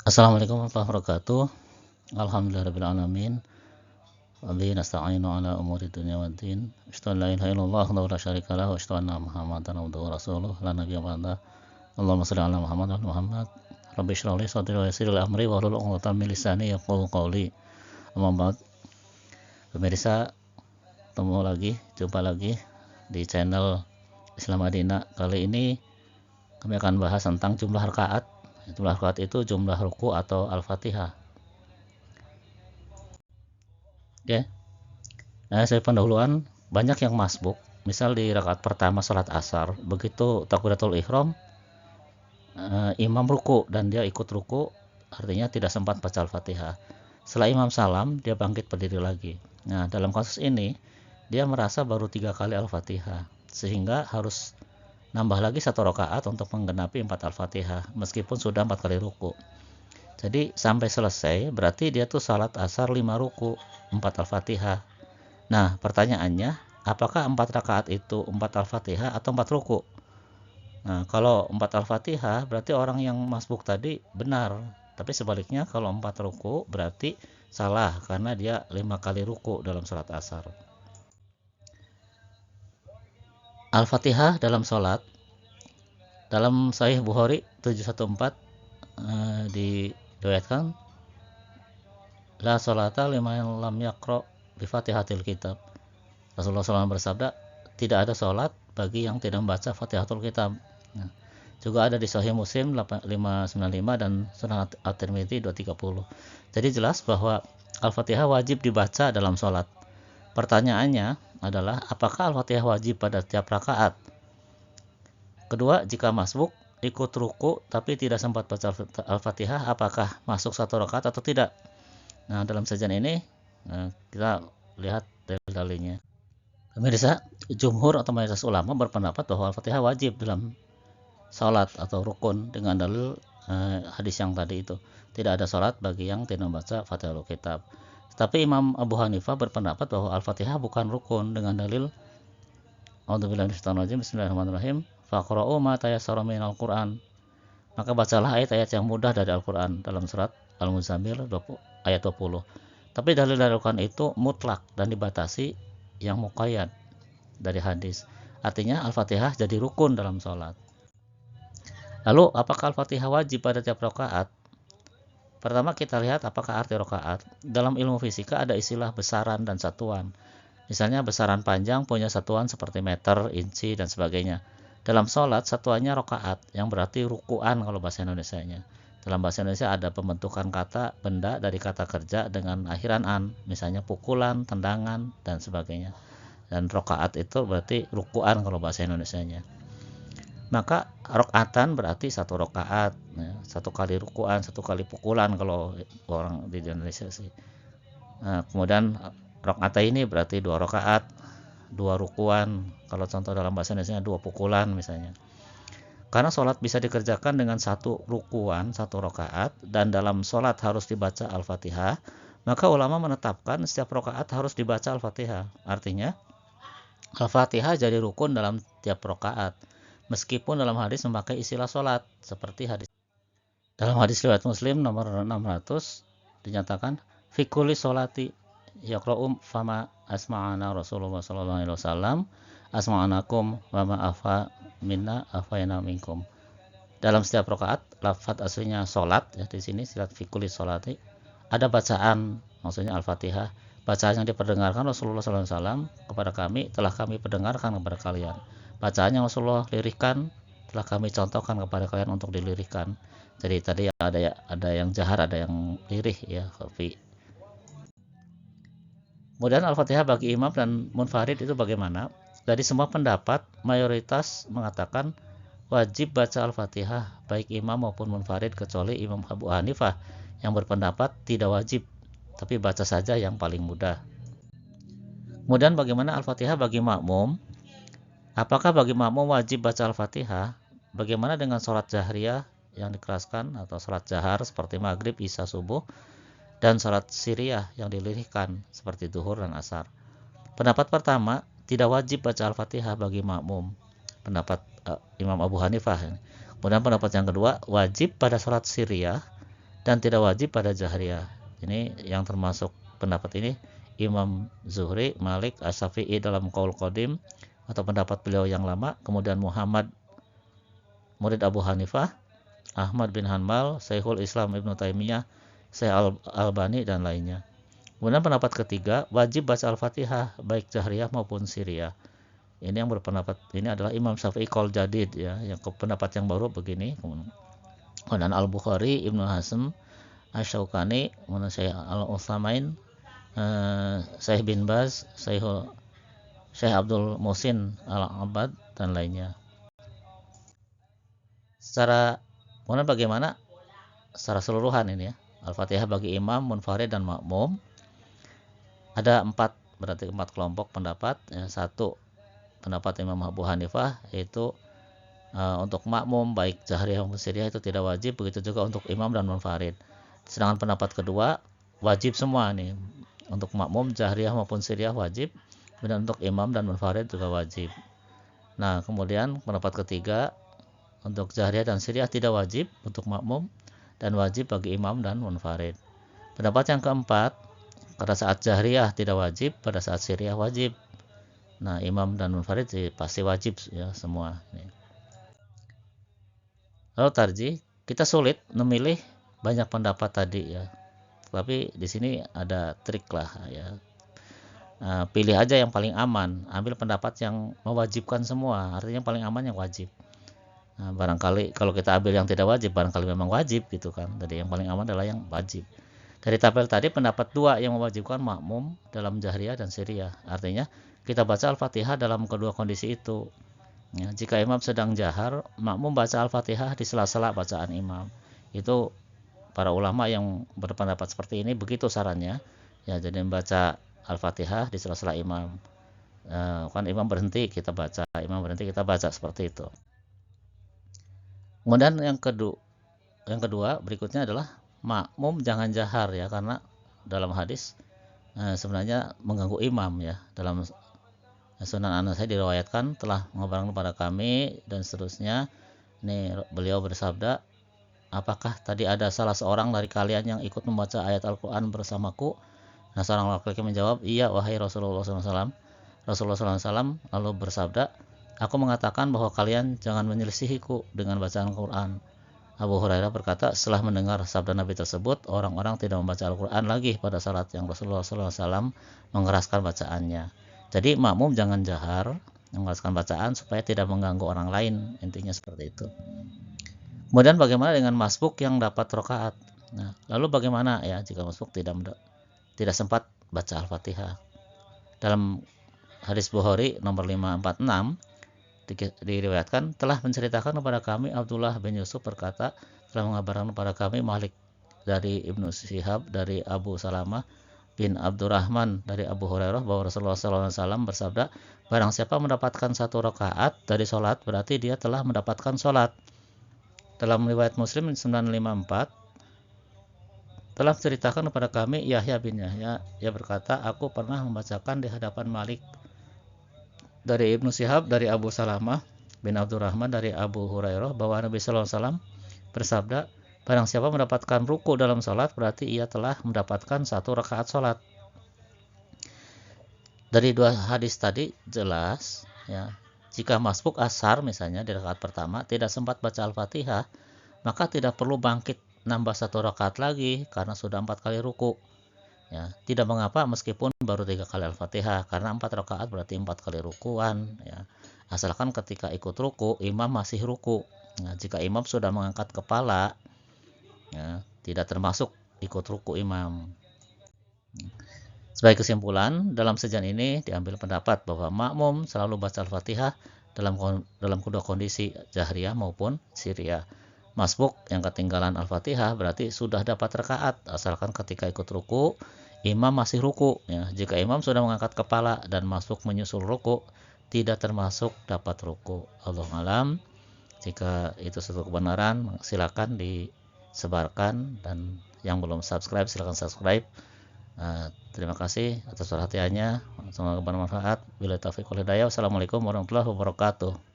Assalamualaikum warahmatullahi wabarakatuh. Alhamdulillahirabbil alamin. Wa bihi nasta'inu ala umuri dunya waddin. Asyhadu an la ilaha illallah wahdahu la syarika lahu wa asyhadu anna Muhammadan abduhu wa rasuluh la nabiyya ba'da. Allahumma shalli ala Muhammad wa ala Muhammad. Rabbi shrah li sadri wa yassir li amri wa hlul 'uqdatam min lisani yafqahu qawli. Amma ba'd. Pemirsa, jumpa lagi di channel Islam Madinah. Kali ini kami akan bahas tentang jumlah rakaat. Jumlah rakaat itu jumlah ruku atau Al-Fatihah. Oke. Saya pendahuluan, banyak yang masbuk. Misal di rakaat pertama salat asar, begitu takbiratul ihram, imam ruku dan dia ikut ruku, artinya tidak sempat baca Al-Fatihah. Setelah imam salam, dia bangkit berdiri lagi. Nah, dalam kasus ini, dia merasa baru 3 kali Al-Fatihah, sehingga harus nambah lagi 1 rakaat untuk menggenapi 4 Al-Fatihah, meskipun sudah 4 kali ruku. Jadi sampai selesai, berarti dia tuh salat asar 5 ruku, 4 Al-Fatihah. Nah, pertanyaannya, apakah 4 rakaat itu 4 Al-Fatihah atau 4 ruku? Nah, kalau 4 Al-Fatihah, berarti orang yang masbuk tadi benar. Tapi sebaliknya, kalau 4 ruku, berarti salah, karena dia 5 kali ruku dalam salat asar. Al-Fatihah dalam sholat, dalam Sahih Bukhari 714 diriwayatkan, la sholata liman lam yaqra bi Fatihatil Kitab. Rasulullah SAW bersabda, tidak ada sholat bagi yang tidak membaca Fatihatul Kitab. Nah, juga ada di Sahih Muslim 595 dan Sunan At-Tirmidzi 230. Jadi jelas bahwa Al-Fatihah wajib dibaca dalam sholat. Pertanyaannya adalah, apakah Al-Fatihah wajib pada setiap rakaat? Kedua, jika masbuk ikut ruku tapi tidak sempat baca Al-Fatihah, apakah masuk 1 rakaat atau tidak? Nah, dalam sajian ini kita lihat dalil-dalilnya. Pemirsa, jumhur atau mayoritas ulama berpendapat bahwa Al-Fatihah wajib dalam salat atau rukun dengan dalil hadis yang tadi itu. Tidak ada salat bagi yang tidak membaca Fatihahul Kitab. Tapi Imam Abu Hanifah berpendapat bahwa Al-Fatihah bukan rukun dengan dalil A'udzubillahi minasyaitonir rajim, bismillahirrahmanirrahim, faqra'u ma tayassara minal Qur'an. Maka bacalah ayat-ayat yang mudah dari Al-Qur'an dalam surat Al-Muzammil ayat 20. Tapi dalil dari Al-Qur'an itu mutlak dan dibatasi yang muqayyad dari hadis. Artinya Al-Fatihah jadi rukun dalam sholat. Lalu apakah Al-Fatihah wajib pada tiap rakaat? Pertama kita lihat apakah arti rakaat. Dalam ilmu fisika ada istilah besaran dan satuan. Misalnya besaran panjang punya satuan seperti meter, inci, dan sebagainya. Dalam sholat satuannya rakaat, yang berarti rukuan kalau bahasa Indonesianya. Dalam bahasa Indonesia ada pembentukan kata benda dari kata kerja dengan akhiran an, misalnya pukulan, tendangan, dan sebagainya. Dan rakaat itu berarti rukuan kalau bahasa Indonesianya. Maka rakaatan berarti 1 rakaat, 1 kali rukuan, 1 kali pukulan kalau orang di Indonesia sih. Nah, kemudian rakaat ini berarti 2 rakaat, 2 rukuan. Kalau contoh dalam bahasa Indonesia 2 pukulan misalnya. Karena sholat bisa dikerjakan dengan 1 rukuan, 1 rakaat, dan dalam sholat harus dibaca Al-Fatihah, maka ulama menetapkan setiap rakaat harus dibaca Al-Fatihah. Artinya, Al-Fatihah jadi rukun dalam tiap rakaat. Meskipun dalam hadis memakai istilah sholat, seperti hadis. Dalam hadis riwayat Muslim nomor 600 dinyatakan, fi kulli sholati yaqra'u fama asma'ana Rasulullah sallallahu alaihi wasallam asma'anakum wa ma afa minna afayna minkum. Dalam setiap rakaat, lafaz aslinya sholat ya, di sini silat fi kulli sholati ada bacaan, maksudnya Al-Fatihah. Bacaan yang diperdengarkan Rasulullah sallallahu alaihi wasallam kepada kami telah kami perdengarkan kepada kalian. Bacaan yang Rasulullah lirikkan telah kami contohkan kepada kalian untuk dilirikkan. Jadi tadi ada yang jahar, ada yang lirih ya, khafi. Kemudian Al-Fatihah bagi imam dan munfarid itu bagaimana? Dari semua pendapat, mayoritas mengatakan wajib baca Al-Fatihah baik imam maupun munfarid, kecuali Imam Abu Hanifah yang berpendapat tidak wajib, tapi baca saja yang paling mudah. Kemudian bagaimana Al-Fatihah bagi makmum? Apakah bagi makmum wajib baca Al-Fatihah? Bagaimana dengan sholat jahriyah yang dikeraskan atau sholat jahar seperti maghrib, isya, subuh, dan sholat siriyah yang dilirihkan seperti zuhur dan asar? Pendapat pertama, tidak wajib baca Al-Fatihah bagi makmum. Pendapat Imam Abu Hanifah. Kemudian pendapat yang kedua, wajib pada sholat siriyah dan tidak wajib pada jahriyah. Ini yang termasuk pendapat ini Imam Zuhri, Malik, Asy-Syafi'i dalam Qaul Qadim atau pendapat beliau yang lama, kemudian Muhammad murid Abu Hanifah, Ahmad bin Hanbal, Syekhul Islam Ibnu Taimiyah, Syekh Albani dan lainnya. Kemudian pendapat ketiga, wajib baca Al-Fatihah baik jahriyah maupun siriyah. Ini yang berpendapat ini adalah Imam Syafi'i Qaul Jadid ya, yang pendapat yang baru begini. Kemudian Al-Bukhari, Ibnu Hazm, Asy-Syaukani, kemudian Syekh Al-Utsaimin, Syekh bin Baz, Syekh Abdul Muhsin Al-Abbad dan lainnya. Kemudian bagaimana secara keseluruhan ini ya, Al-Fatihah bagi imam, munfarid dan makmum. Ada berarti 4 kelompok pendapat ya. Satu, pendapat Imam Abu Hanifah yaitu untuk makmum baik jahriyah maupun siriyah itu tidak wajib, begitu juga untuk imam dan munfarid. Sedangkan pendapat kedua wajib semua nih, untuk makmum jahriyah maupun siriyah wajib, dan untuk imam dan munfarid juga wajib. Nah, kemudian pendapat ketiga untuk jahriyah dan siriyah tidak wajib untuk makmum dan wajib bagi imam dan munfarid. Pendapat yang keempat, pada saat jahriyah tidak wajib, pada saat siriyah wajib. Nah, imam dan munfarid pasti wajib ya semua. Lalu tarjih, kita sulit memilih banyak pendapat tadi ya. Tapi di sini ada trik lah ya. Pilih aja yang paling aman, ambil pendapat yang mewajibkan semua, artinya paling aman yang wajib. Nah, barangkali kalau kita ambil yang tidak wajib, barangkali memang wajib gitu kan. Jadi yang paling aman adalah yang wajib. Dari tabel tadi pendapat dua yang mewajibkan makmum dalam jahriyah dan siriyah. Artinya kita baca Al-Fatihah dalam kedua kondisi itu. Ya, jika imam sedang jahar, makmum baca Al-Fatihah di sela-sela bacaan imam. Itu para ulama yang berpendapat seperti ini begitu sarannya. Ya, jadi membaca Al-Fatihah di sela-sela imam. Kan imam berhenti kita baca, imam berhenti kita baca seperti itu. Kemudian yang kedua berikutnya adalah makmum jangan jahar ya, karena dalam hadis sebenarnya mengganggu imam ya. Dalam Sunan An-Nasai diriwayatkan telah mengabarkan kepada kami dan seterusnya. Ini beliau bersabda, apakah tadi ada salah seorang dari kalian yang ikut membaca ayat Al-Quran bersamaku? Nah, seorang laki-laki menjawab, iya wahai Rasulullah SAW. Rasulullah SAW lalu bersabda, aku mengatakan bahwa kalian jangan menyelisihiku dengan bacaan Al-Quran. Abu Hurairah berkata, setelah mendengar sabda Nabi tersebut, orang-orang tidak membaca Al-Quran lagi pada salat yang Rasulullah SAW mengeraskan bacaannya. Jadi makmum jangan jahar mengeraskan bacaan supaya tidak mengganggu orang lain, intinya seperti itu. Kemudian bagaimana dengan masbuk yang dapat rakaat? Nah, lalu bagaimana ya jika masbuk tidak sempat baca Al-Fatihah? Dalam hadis Bukhari nomor 546 diriwayatkan telah menceritakan kepada kami Abdullah bin Yusuf berkata, telah mengabarkan kepada kami Malik dari Ibnu Syihab dari Abu Salamah bin Abdurrahman dari Abu Hurairah bahwa Rasulullah SAW bersabda, barang siapa mendapatkan 1 rakaat dari sholat berarti dia telah mendapatkan sholat. Dalam riwayat Muslim 954 telah menceritakan kepada kami Yahya bin Yahya, ia berkata, aku pernah membacakan di hadapan Malik dari Ibnu Syihab dari Abu Salamah bin Abdurrahman dari Abu Hurairah bahwa Nabi SAW bersabda, barang siapa mendapatkan ruku dalam sholat berarti ia telah mendapatkan 1 rakaat sholat. Dari 2 hadis tadi jelas ya, jika masbuk asar misalnya di rakaat pertama tidak sempat baca Al-Fatihah, maka tidak perlu bangkit nambah 1 rakaat lagi karena sudah 4 kali ruku. Ya, tidak mengapa meskipun baru 3 kali Al-Fatihah, karena 4 rakaat berarti 4 kali rukuan ya. Asalkan ketika ikut ruku imam masih ruku. Nah, jika imam sudah mengangkat kepala ya, tidak termasuk ikut ruku imam. Sebagai kesimpulan, dalam sejan ini diambil pendapat bahwa makmum selalu baca Al-Fatihah dalam kedua kondisi jahriyah maupun siriyah. Masbuk yang ketinggalan Al-Fatihah berarti sudah dapat rakaat asalkan ketika ikut ruku imam masih ruku ya. Jika imam sudah mengangkat kepala dan masbuk menyusul ruku, tidak termasuk dapat ruku. Allahu a'lam. Jika itu suatu kebenaran, silakan disebarkan, dan yang belum subscribe silakan subscribe. Terima kasih atas perhatiannya. Semoga bermanfaat. Wassalamualaikum warahmatullahi wabarakatuh.